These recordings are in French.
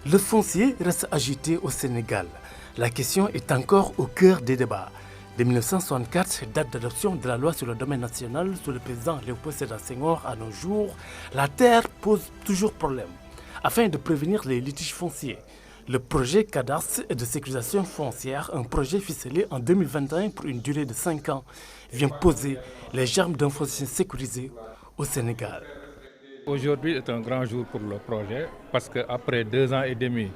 Le foncier reste agité au Sénégal. La question est encore au cœur des débats. De 1964, date d'adoption de la loi sur le domaine national sous le président Léopold Sédar Senghor à nos jours, la terre pose toujours problème. Afin de prévenir les litiges fonciers, le projet cadastre et de sécurisation foncière, un projet ficelé en 2021 pour une durée de 5 ans, vient poser les germes d'un foncier sécurisé au Sénégal. Aujourd'hui est un grand jour pour le projet parce qu'après 2 ans et demi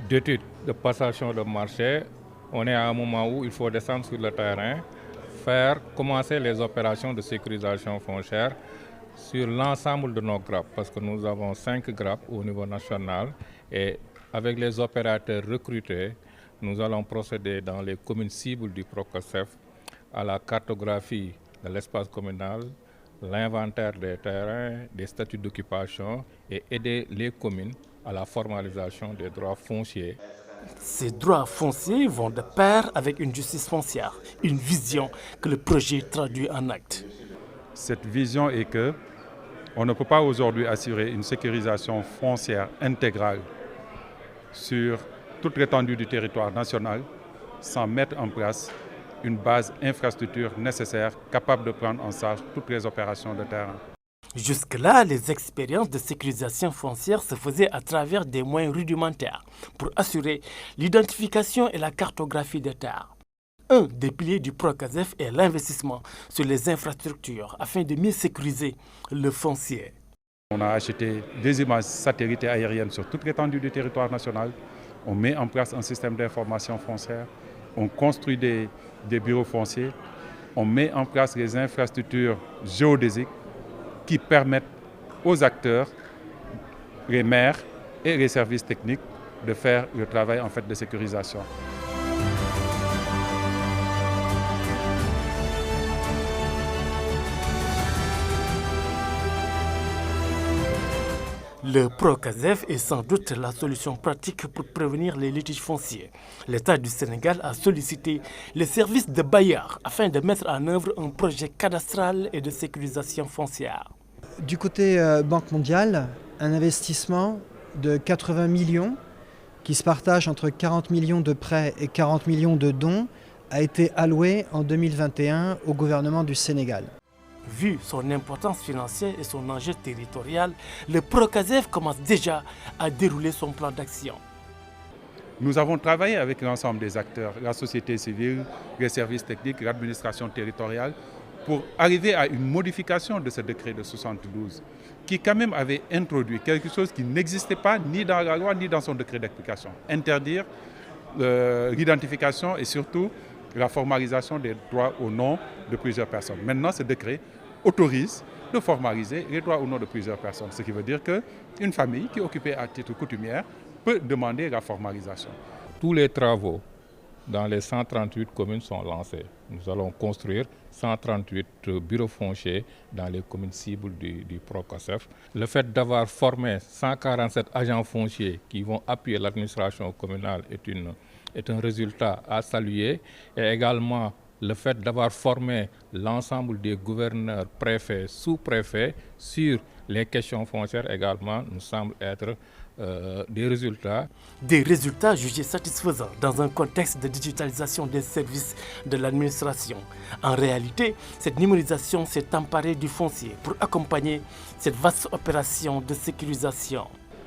d'études de passation de marché, on est à un moment où il faut descendre sur le terrain, commencer les opérations de sécurisation foncière sur l'ensemble de nos grappes, parce que nous avons 5 grappes au niveau national et avec les opérateurs recrutés, nous allons procéder dans les communes cibles du PROCOSEF à la cartographie de l'espace communal, l'inventaire des terrains, des statuts d'occupation et aider les communes à la formalisation des droits fonciers. Ces droits fonciers vont de pair avec une justice foncière, une vision que le projet traduit en actes. Cette vision est que on ne peut pas aujourd'hui assurer une sécurisation foncière intégrale sur toute l'étendue du territoire national sans mettre en place une base infrastructure nécessaire capable de prendre en charge toutes les opérations de terrain. Jusque-là, les expériences de sécurisation foncière se faisaient à travers des moyens rudimentaires pour assurer l'identification et la cartographie des terres. Un des piliers du PROCASEF est l'investissement sur les infrastructures afin de mieux sécuriser le foncier. On a acheté des images satellites et aériennes sur toute l'étendue du territoire national. On met en place un système d'information foncière. On construit des bureaux fonciers. On met en place les infrastructures géodésiques qui permettent aux acteurs, les maires et les services techniques de faire le travail de sécurisation. Le PROCASEF est sans doute la solution pratique pour prévenir les litiges fonciers. L'État du Sénégal a sollicité les services de bailleurs afin de mettre en œuvre un projet cadastral et de sécurisation foncière. Du côté Banque mondiale, un investissement de 80 millions qui se partage entre 40 millions de prêts et 40 millions de dons a été alloué en 2021 au gouvernement du Sénégal. Vu son importance financière et son enjeu territorial, le PROCASEF commence déjà à dérouler son plan d'action. Nous avons travaillé avec l'ensemble des acteurs, la société civile, les services techniques, l'administration territoriale, pour arriver à une modification de ce décret de 72, qui quand même avait introduit quelque chose qui n'existait pas ni dans la loi ni dans son décret d'application. Interdire l'identification et surtout la formalisation des droits au nom de plusieurs personnes. Maintenant, ce décret autorise de formaliser les droits au nom de plusieurs personnes, ce qui veut dire qu'une famille qui est occupée à titre coutumier peut demander la formalisation. Tous les travaux dans les 138 communes sont lancés. Nous allons construire 138 bureaux fonciers dans les communes cibles du PROCOSEF. Le fait d'avoir formé 147 agents fonciers qui vont appuyer l'administration communale est un résultat à saluer. Et également, le fait d'avoir formé l'ensemble des gouverneurs, préfets, sous-préfets sur les questions foncières également nous semble être des résultats. Des résultats jugés satisfaisants dans un contexte de digitalisation des services de l'administration. En réalité, cette numérisation s'est emparée du foncier pour accompagner cette vaste opération de sécurisation.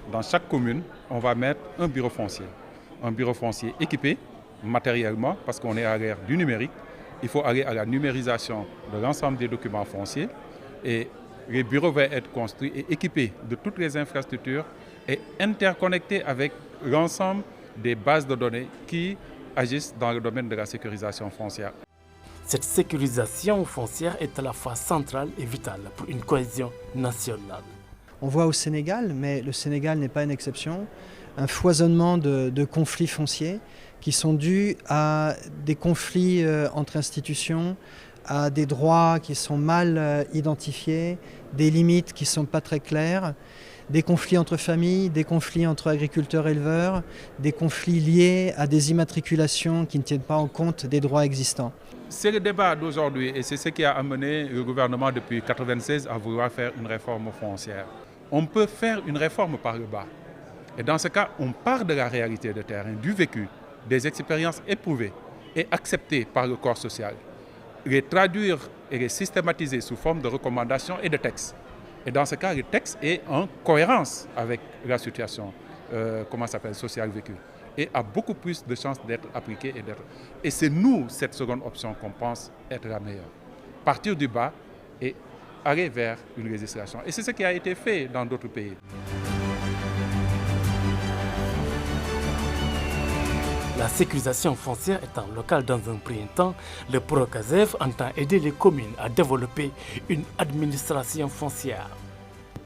Dans chaque commune, on va mettre un bureau foncier. Un bureau foncier équipé matériellement parce qu'on est à l'ère du numérique. Il faut aller à la numérisation de l'ensemble des documents fonciers et les bureaux vont être construits et équipés de toutes les infrastructures et interconnectés avec l'ensemble des bases de données qui agissent dans le domaine de la sécurisation foncière. Cette sécurisation foncière est à la fois centrale et vitale pour une cohésion nationale. On voit au Sénégal, mais le Sénégal n'est pas une exception, un foisonnement de conflits fonciers qui sont dus à des conflits entre institutions, à des droits qui sont mal identifiés, des limites qui ne sont pas très claires, des conflits entre familles, des conflits entre agriculteurs-éleveurs, des conflits liés à des immatriculations qui ne tiennent pas en compte des droits existants. C'est le débat d'aujourd'hui et c'est ce qui a amené le gouvernement depuis 1996 à vouloir faire une réforme foncière. On peut faire une réforme par le bas. Et dans ce cas, on part de la réalité de terrain, du vécu, des expériences éprouvées et acceptées par le corps social, les traduire et les systématiser sous forme de recommandations et de textes. Et dans ce cas, le texte est en cohérence avec la situation sociale vécue et a beaucoup plus de chances d'être appliqué. Et c'est nous, cette seconde option, qu'on pense être la meilleure. Partir du bas et aller vers une législation. Et c'est ce qui a été fait dans d'autres pays. La sécurisation foncière étant locale dans un premier temps, le PROCASEF entend aider les communes à développer une administration foncière.